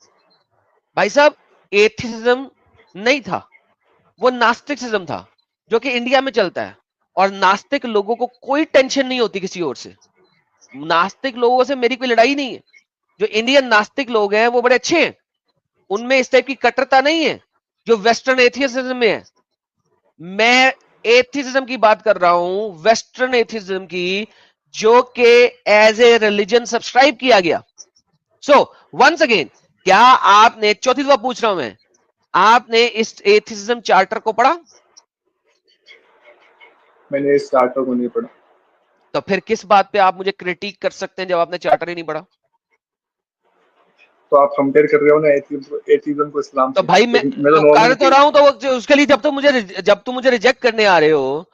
भाई साहब, एथिज्म नहीं था, वो नास्तिकसिज्म था, जो कि इंडिया में चलता है। और नास्तिक लोगों को कोई टेंशन नहीं होती किसी और से। नास्तिक लोगों से मेरी कोई लड़ाई नहीं है। जो इंडियन नास्तिक लोग हैं वो बड़े अच्छे हैं, उनमें इस टाइप की कट्टरता नहीं है जो वेस्टर्न एथियसिज्म में है। मैं एथिज्म की बात कर रहा हूं, वेस्टर्न एथिज्म की, जो कि एज ए रिलीजन सब्सक्राइब किया गया। सो वंस अगेन, क्या आपने, चौथी दफा पूछ रहा हूं मैं, आपने इस एथिज्म चार्टर को पढ़ा? मैंने इस चार्टर को नहीं पढ़ा। तो फिर किस बात पे आप मुझे क्रिटिक कर सकते हैं जब आपने चार्टर ही नहीं पढ़ा? तो आप कंपेयर कर रहे हो ना एथिज्म को इस्लाम तो से। भाई मैं तो तो नॉर्मल कर तो रहा हूं, तो उसके लिए जब तुम मुझे रिजेक्ट करने आ रहे हो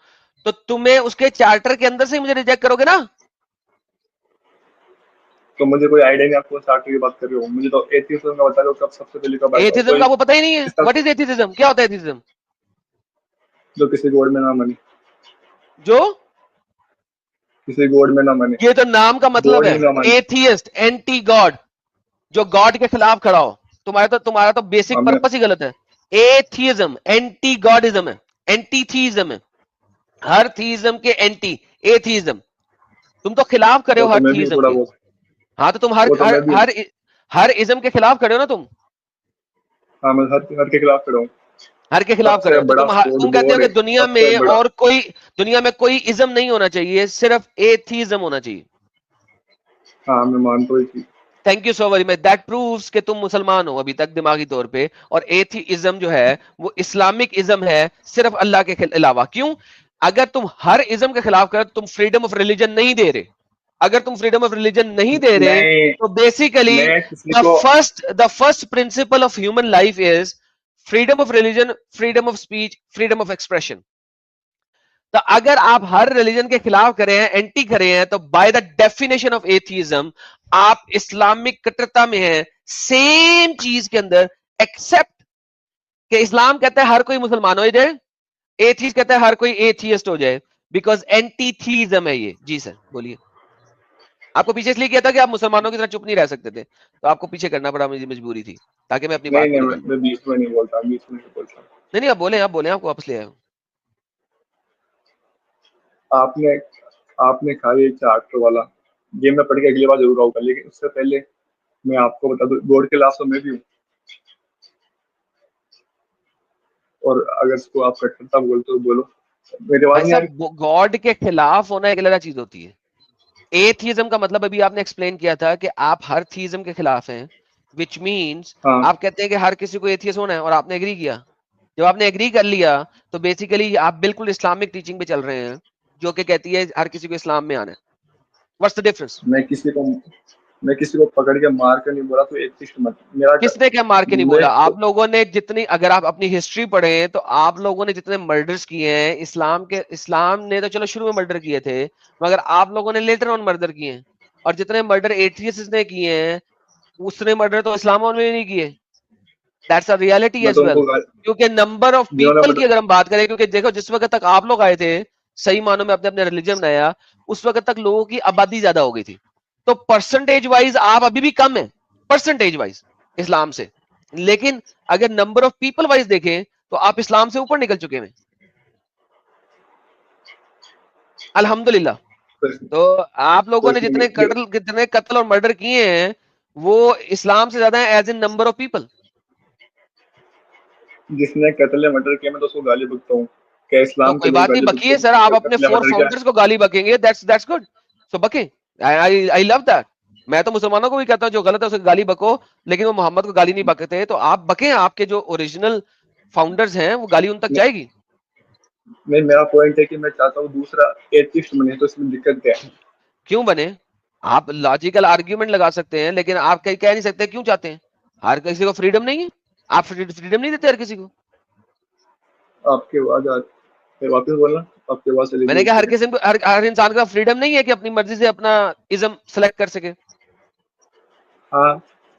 तो तुम्हें उसके चार्टर के अंदर से ही मुझे रिजेक्ट करोगे ना? तो मुझे कोई आइडिया नहीं आप कौन चार्टर की बात कर रहे हो। मुझे तो एथिज्म का बता दो, कब सबसे पहले कब आया था एथिज्म का आपको पता ही नहीं है? इसका- व्हाट इज एथिज्म? क्या होता है एथिज्म? जो किसी गॉड में ना माने, जो किसी गॉड में ना माने, ये तो नाम का मतलब गॉड है, में ना माने। एथियस्ट, एंटी गॉड, जो गॉड के खिलाफ खड़ा हो। तुम्हारा तो बेसिक हमें पर्पस ही गलत है। एथियज्म एंटी गॉडिज्म है, एंटी थीइज्म है, हर थीइज्म के एंटी एथियज्म। तुम तो खिलाफ खड़े हो वो हर तो मैं भी थीइज्म थोड़ा के। बहुत, हाँ तो तुम हर वो तो हर मैं भी, हर हर इज्म के खिलाफ खड़े हो ना तुम। हाँ मैं हर के खिलाफ खड़ा हूँ। हर के खिलाफ खड़े सबसे हो तो बड़ा तुम स्पोर्ट कहते हो वॉर कि है, सबसे बड़ा। दुनिया में कोई इज्म नहीं होना चाहिए, सिर्फ एथियज्म होना चाहिए। हाँ मैं मानता हूँ कि thank you so very much, that proves कि तुम मुसलमान हो अभी तक दिमागी तौर पे। और एथीइज्म जो है वो इस्लामिक इज्म है, सिर्फ अल्लाह के अलावा। क्यों? अगर तुम हर इज्म के खिलाफ कर, तुम फ्रीडम ऑफ रिलीजन नहीं दे रहे। अगर तुम फ्रीडम ऑफ रिलीजन नहीं दे रहे मैं तो बेसिकली मैं किसी द को, first principle of human life is freedom of religion, freedom of speech, freedom of expression. तो अगर आप हर रिलीजन के खिलाफ करे हैं, एंटी करे हैं, तो बाय द डेफिनेशन ऑफ एथीइज्म आप इस्लामिक कट्टरता में हैं। सेम चीज के अंदर, एक्सेप्ट कि इस्लाम कहता है हर कोई मुसलमान हो जाए, एथीस्ट कहता है हर कोई एथियस्ट हो जाए, बिकॉज एंटी थीइज्म है ये। जी सर बोलिए। आपको पीछे इसलिए किया था कि आप मुसलमानों की तरह चुप नहीं रह सकते थे, तो आपको पीछे करना पड़ा, मुझे मजबूरी थी ताकि मैं अपनी नहीं बात नहीं पूरी कर लूं। मैं बीच में नहीं बोलता, बीच में नहीं बोलता। नहीं नहीं, आप बोले, आपको वापस ले आए। आपने आपने खाली चार्टर वाला ये मैं पढ़ के अगली बार जरूर आऊंगा, लेकिन उससे पहले मैं आपको बता दूं, गॉड के खिलाफ तो मैं भी हूँ। और अगर इसको आप कट्टरता बोलते हो बोलो, मेरे बात भाई नहीं आ रही। साहब, गॉड के खिलाफ होना एक अलग चीज होती है। एथिज्म का मतलब अभी आपने एक्सप्लेन किया था कि आप हर थीइज्म के खिलाफ हैं, विच मींस हाँ आप कहते हैं कि हर किसी को एथियस्ट होना है, और आपने एग्री किया। जब आपने एग्री कर लिया तो बेसिकली आप बिल्कुल इस्लामिक टीचिंग पे चल रहे हैं, जो कि कहती है हर किसी को इस्लाम में आना है। What's the difference? मैं किसी को पकड़ के मार कर नहीं बोला तो एथिस्ट मत मेरा। किसने क्या मार के नहीं मैं बोला? आप लोगों ने जितनी, अगर आप अपनी हिस्ट्री पढ़ें तो आप लोगों ने जितने मर्डर्स किए हैं, इस्लाम ने तो चलो शुरू में मर्डर किए थे, मगर आप लोगों ने लेटर ऑन मर्डर किए हैं। और जितने मर्डर एथियस्ट ने किए हैं, उसने मर्डर तो इस्लाम में नहीं किए। दैट्स अ रियलिटी मैं एज तो वेल। उनको क्योंकि नंबर ऑफ जिन्होंने पीपल की मर्डर, अगर हम बात करें, क्योंकि देखो जिस वक्त तक आप लोग आए थे, सही मानों में अपने अपने रिलीजन बनाया, उस वक्त तक लोगों की आबादी ज्यादा हो गई थी। तो परसेंटेज वाइज आप अभी भी कम है, परसेंटेज वाइज इस्लाम से। लेकिन अगर नंबर ऑफ पीपल वाइज देखें तो आप इस्लाम से ऊपर निकल चुके हैं, अल्हम्दुलिल्लाह। तो आप तो लोगों ने इसमें जितने कत्ल और मर्डर किए हैं वो इस्लाम से ज्यादा है as in number of people. जिसने कत्ल मर्डर किया मैं तो उसको गाली बकता हूँ। क्या तो इस्लाम के कोई लोग बात नहीं, गाली बकिए बकते सर, आप हैं? अपने कत्ल 4 मर्डर क्या? फाउंडर्स को गाली बकेंगे, दैट्स गुड। सो बके, आई लव दैट। मैं तो मुसलमानों को भी कहता हूँ जो गलत है उसे गाली बको, लेकिन वो मोहम्मद को गाली नहीं बकते। तो आप बकें, आपके जो ओरिजिनल फाउंडर्स हैं वो गाली उन तक जाएगी। नहीं मेरा पॉइंट है कि मैं चाहता हूँ दूसरा एथिस्ट बने, तो इसमें दिक्कत क्या है? क्यों बने? आप लॉजिकल आर्ग्यूमेंट लगा सकते हैं, लेकिन आप कहीं कह नहीं सकते क्यों चाहते हैं। हर किसी को फ्रीडम नहीं है, आप फ्रीडम नहीं देते हर किसी को। आपके आवाज वापस बोलना, आपके आवाज चली गई मैंने कहा एक हर सेकंड। किसी को, हर इंसान का फ्रीडम नहीं है कि अपनी मर्जी से अपना इज्म सेलेक्ट कर सके। हाँ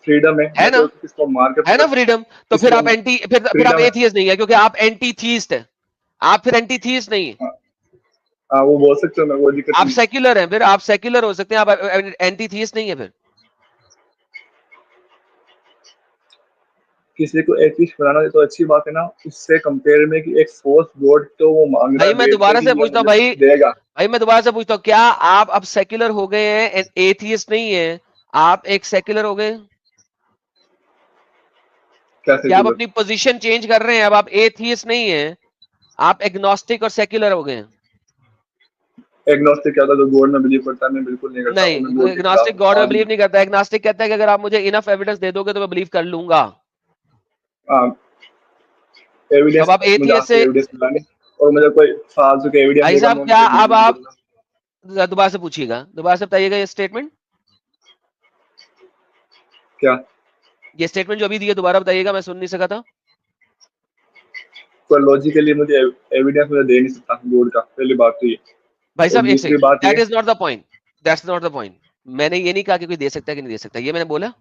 फ्रीडम है है ना? मैं तो किसको मार के है ना फ्रीडम? तो फिर आप एंटी फिर आप freedom है। एथियस्ट नहीं है, क्योंकि आप एंटी थीस्ट है। आप फिर एंटी थीस्ट नहीं है, हाँ वो बोल सकते हो, मैं वो दिक्कत आप नहीं। सेक्युलर हैं। फिर आप सेक्युलर हो सकते हैं, आप एंटी थीस्ट नहीं है फिर। किसी को एथिस्ट बनाना तो अच्छी बात है ना, उससे कंपेयर में कि एक फोर्स गॉड तो वो मांग रहा भाई है मैं वेट पे दोबारा कि से ये पूछता हूँ मुझे भाई, देगा। मैं दोबारा से पूछता हूँ, क्या आप अब सेक्युलर हो गए हैं, एथियस्ट नहीं है, आप एक सेक्युलर हो गए? क्या क्या आप सेक्युलर? अपनी पोजीशन चेंज कर रहे हैं? अब आप एथियस्ट नहीं है, आप एग्नोस्टिक और सेक्युलर हो गए हैं। एग्नोस्टिक क्या था, जो गॉड में बिलीव करता है मैं बिल्कुल नहीं करता हूँ, मैं नहीं, गॉड के खिलाफ एग्नोस्टिक हूँ गॉड में आज भी। बिलीव नहीं करता। एग्नोस्टिक कहता है कि अगर आप मुझे इनफ एविडेंस दे दोगे तो मैं बिलीव कर लूंगा। एविडेंस अब आप मुझे एथियस्ट आपसे से, एविडेंस मिला नहीं, और मुझे कोई फालतू के एविडेंस भाई देगा साहब मैं क्या उनसे अब बिलीव नहीं आप करूंगा। दोबारा से पूछिएगा, दोबारा से बताइएगा ये स्टेटमेंट, क्या ये स्टेटमेंट जो अभी दिया दोबारा बताइएगा, मैं सुन नहीं सका था। कोई लॉजिकली मुझे एविडेंस मुझे दे नहीं सकता गॉड का, पहली बात तो ये। भाई और साहब एक दूसरी सेकंड, बात ये, that is not the point, that's not the point. मैंने ये नहीं कहा कि कोई दे सकता है कि नहीं दे सकता, ये मैंने बोला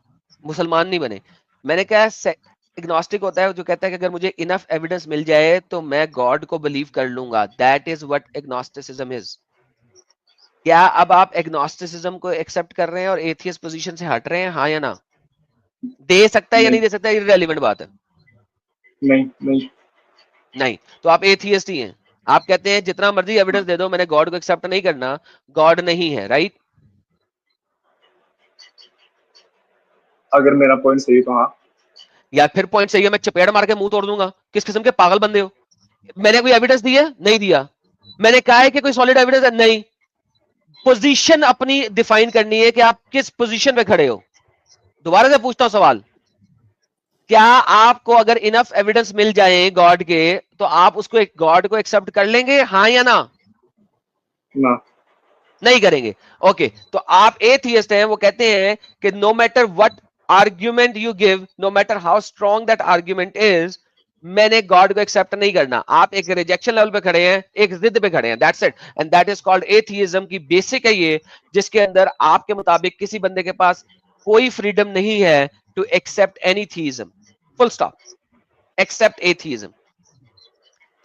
मुसलमान नहीं बने। मैंने कहा एग्नोस्टिक होता है जो कहता है कि अगर मुझे इनफ एविडेंस मिल जाए तो मैं गॉड को बिलीव कर लूंगा। That is what agnosticism is. क्या अब आप एग्नोस्टिसिज्म को एक्सेप्ट कर रहे हैं और एथियस्ट पोजीशन से हट रहे हैं, हाँ या ना? दे सकता है या नहीं नहीं दे सकता, इररिलेवेंट बात है। नहीं नहीं, नहीं, तो आप एथियस्ट ही हैं। आप कहते हैं जितना मर्जी एविडेंस दे दो, मैंने गॉड को एक्सेप्ट नहीं करना, गॉड नहीं है, राइट? अगर मेरा पॉइंट सही तो हाँ। या फिर पॉइंट सही है, मैं चपेड़ मार के मुंह तोड़ दूंगा। किस किस्म के पागल बंदे हो? मैंने कोई एविडेंस दी है? नहीं दिया। मैंने कहा है कि कोई सॉलिड एविडेंस है? नहीं। पोजीशन अपनी डिफाइन करनी है कि आप किस पोजीशन पे खड़े हो। दोबारा से पूछता हूं सवाल, क्या आपको अगर इनफ एविडेंस मिल जाए गॉड के, तो आप उसको एक गॉड को एक्सेप्ट कर लेंगे, हाँ या ना? ना नहीं करेंगे। ओके, तो आप एथियस्ट हैं। वो कहते हैं कि no matter what argument you give, no matter how strong that argument is, मैंने गॉड को एक्सेप्ट नहीं करना। आप एक रिजेक्शन लेवल पे खड़े हैं, एक जिद पे खड़े हैं, that's it, and that is called atheism की बेसिक है ये, जिसके अंदर आपके मुताबिक किसी बंदे के पास कोई फ्रीडम नहीं है to accept any theism, full stop, accept atheism.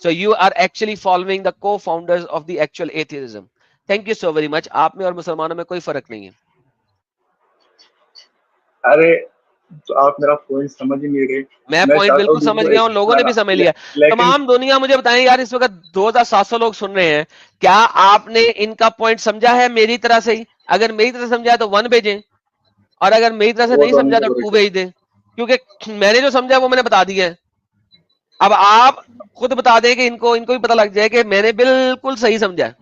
So you are actually following the co-founders of the actual atheism. Thank you so very much. आप में और मुसलमानों में कोई फर्क नहीं है. अरे तो आप मेरा पॉइंट समझ ही नहीं रहे। मैं पॉइंट चाहता बिल्कुल हूँ किसी समझ को गया हूँ, लोगों ने भी समझ लिया। लेकिन तमाम दुनिया मुझे बताएं यार, इस वक्त 2700 लोग सुन रहे हैं, क्या आपने इनका पॉइंट समझा है मेरी तरह से ही? अगर मेरी तरह समझा है तो 1 भेजें, और अगर मेरी तरह से वो नहीं तो समझा तो नहीं 2 भेज दें, क्योंकि मैंने जो समझा वो मैंने बता दिया है। अब आप खुद बता दें कि इनको भी पता लग जाए कि मैंने बिल्कुल सही समझा है।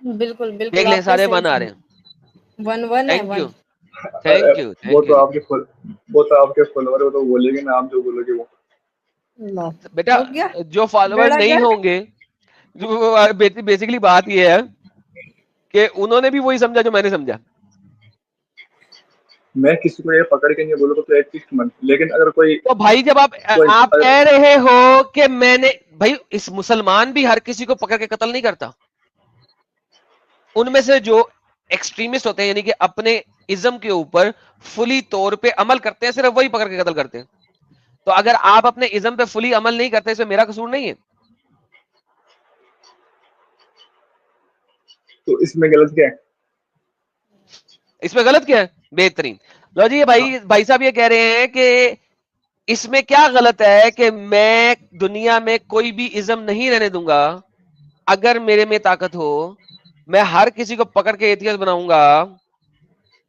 बिल्कुल देख बिल्कुल लें, आपने सारे सही बन आ रहे हैं। समझा। 1-1 है थैंक यू, 1। थैंक यू, वो थैंक तो यू। आपके वो तो आपके फॉलोअर, वो तो बोलेंगे ना, आप जो बोलोगे वो। लो बेटा, हो गया, जो फॉलोअर बेड़ा नहीं गर्क। होंगे, जो बेसिकली बात ये है कि उन्होंने भी वही समझा जो मैंने समझा। मैं किसी को ये पकड़ के नहीं बोलूंगा तो एथिस्ट मन, लेकिन अगर कोई तो भाई जब आप कोई कह रहे हो कि मैंने, भाई इस मुसलमान भी हर किसी को पकड़ के कत्ल नहीं करता। उनमें से जो एक्सट्रीमिस्ट होते हैं, यानी कि अपने इज्म के ऊपर फुली तौर पे अमल करते हैं, सिर्फ वही पकड़ के कत्ल करते हैं। तो अगर आप अपने इज्म पे फुली अमल नहीं करते, इसमें मेरा कसूर नहीं है। तो इसमें गलत क्या है? इसमें गलत क्या है? बेहतरीन। लो जी, ये भाई साहब ये कह रहे हैं कि इसमें क्या गलत है कि मैं दुनिया में कोई भी इज्म नहीं रहने दूंगा। अगर मेरे में ताकत हो, मैं हर किसी को पकड़ के एथियस्ट बनाऊंगा,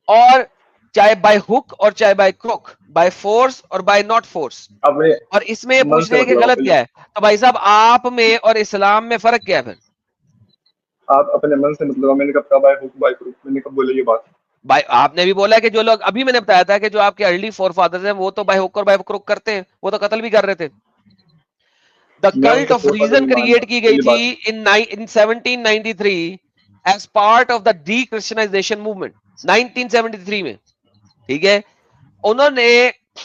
और चाहे बाय हुक और चाहे बाय क्रुक, बाय फोर्स और बाय नॉट फोर्स। अपने और इसमें ये मन पूछ से रहे हैं कि मतलब गलत क्या है। तो भाई साहब, आप में और इस्लाम में फर्क क्या है फिर? आप अपने मन से मतलब, मैंने कब कहा बाय हुक बाय क्रुक, मैंने कब बोला ये बात? भाई आपने भी बोला है कि जो लोग, अभी मैंने बताया था कि जो आपके अर्ली फोर फादर्स हैं वो तो बाय हुक और बाय क्रुक करते हैं, वो तो कत्ल भी कर रहे थे। द मैं कल्ट उनके ऑफ फोरफादर रीजन नहीं क्रिएट मानता की गई पहली थी बात। In 1793 as part of the dechristianization movement, 1973 में। ठीक है, उन्होंने,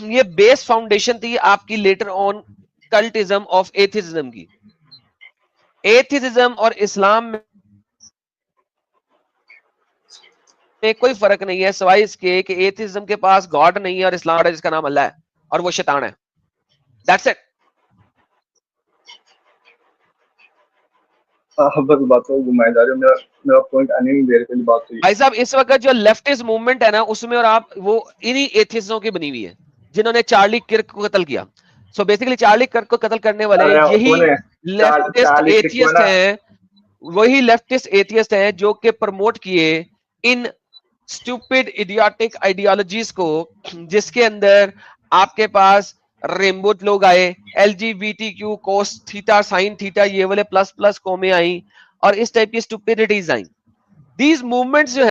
ये बेस फाउंडेशन थी आपकी लेटर ऑन कल्टिज्म ऑफ एथिज्म की। एथिज्म और इस्लाम में में कोई फर्क नहीं है सिवाय इसके कि एथिज्म के पास गॉड नहीं है और इस्लाम है जिसका नाम अल्लाह है और वो शैतान है। That's it. आप बस बात को घुमाए जा रहे हो, मेरा पॉइंट आने नहीं दे रहे, पहली बात तो ये। भाई साहब इस वक्त जो लेफ्टिस्ट मूवमेंट है ना उसमें, और आप वो इन्हीं एथिस्टों की बनी हुई है जिन्होंने चार्ली किर्क को कत्ल किया। सो बेसिकली चार्ली किर्क को कत्ल करने वाले यही लेफ्टिस्ट एथियस्ट हैं, वही लेफ्टिस्ट एथियस्ट हैं जो कि प्रमोट किए इन स्टूपिड इडियोटिक आइडियोलॉजीज को, जिसके अंदर आपके पास रेनबो लोग आए, LGBTQ cos theta sine theta ये वाले प्लस प्लस कौमें आई और इस टाइप की स्टूपिडिटीज आई। दीज मूवमेंट्स जो